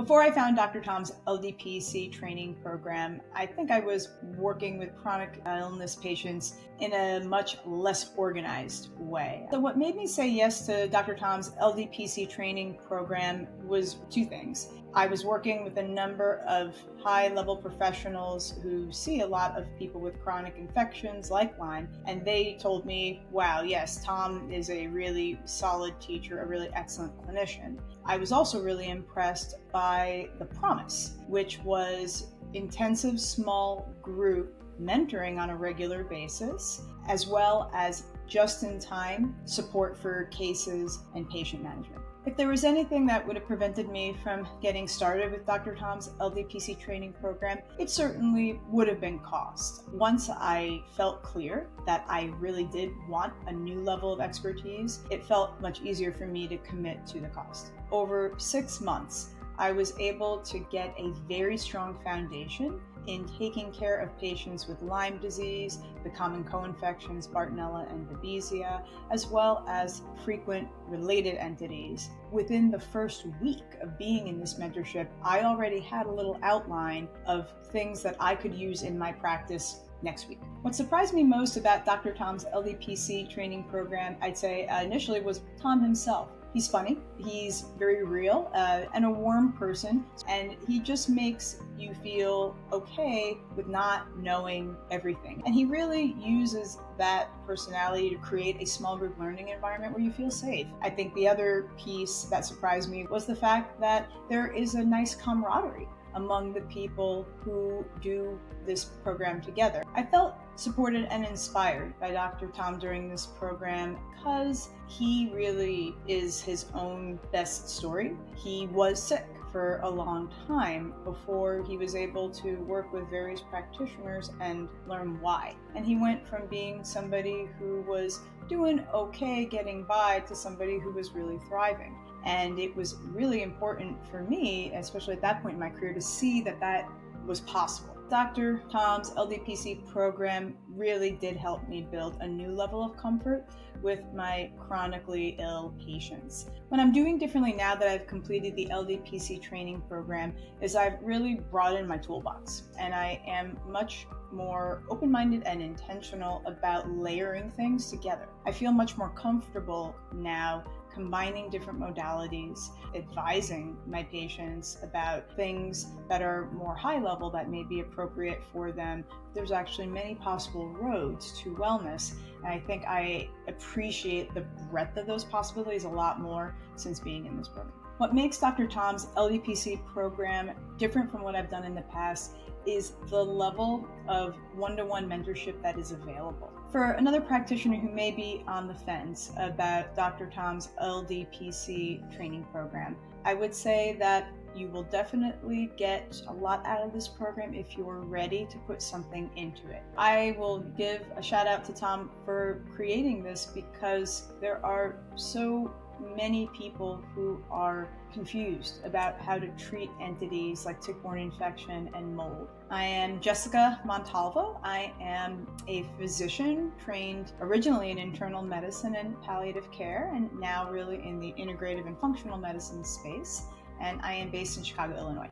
Before I found Dr. Tom's LDPC training program, I think I was working with chronic illness patients in a much less organized way. So what made me say yes to Dr. Tom's LDPC training program was two things. I was working with a number of high-level professionals who see a lot of people with chronic infections like Lyme, and they told me, wow, yes, Tom is a really solid teacher, a really excellent clinician. I was also really impressed by the promise, which was intensive small group mentoring on a regular basis, as well as just-in-time support for cases and patient management. If there was anything that would have prevented me from getting started with Dr. Tom's LDPC training program, it certainly would have been cost. Once I felt clear that I really did want a new level of expertise, it felt much easier for me to commit to the cost. Over 6 months, I was able to get a very strong foundation in taking care of patients with Lyme disease, the common co-infections, Bartonella and Babesia, as well as frequent related entities. Within the first week of being in this mentorship, I already had a little outline of things that I could use in my practice next week. What surprised me most about Dr. Tom's LDPC training program, I'd say initially, was Tom himself. He's funny, he's very real, and a warm person, and he just makes you feel okay with not knowing everything. And he really uses that personality to create a small group learning environment where you feel safe. I think the other piece that surprised me was the fact that there is a nice camaraderie among the people who do this program together. I felt supported and inspired by Dr. Tom during this program because he really is his own best story. He was sick for a long time before he was able to work with various practitioners and learn why. And he went from being somebody who was doing okay getting by to somebody who was really thriving. And it was really important for me, especially at that point in my career, to see that that was possible. Dr. Tom's LDPC program really did help me build a new level of comfort with my chronically ill patients. What I'm doing differently now that I've completed the LDPC training program is I've really broadened my toolbox, and I am much more open-minded and intentional about layering things together. I feel much more comfortable now combining different modalities, advising my patients about things that are more high level that may be appropriate for them. There's actually many possible roads to wellness, and I think I appreciate the breadth of those possibilities a lot more since being in this program. What makes Dr. Tom's LDPC program different from what I've done in the past is the level of one-to-one mentorship that is available. For another practitioner who may be on the fence about Dr. Tom's LDPC training program, I would say that you will definitely get a lot out of this program if you're ready to put something into it. I will give a shout out to Tom for creating this because there are so many people who are confused about how to treat entities like tick-borne infection and mold. I am Jessica Montalvo. I am a physician trained originally in internal medicine and palliative care, and now really in the integrative and functional medicine space. And I am based in Chicago, Illinois.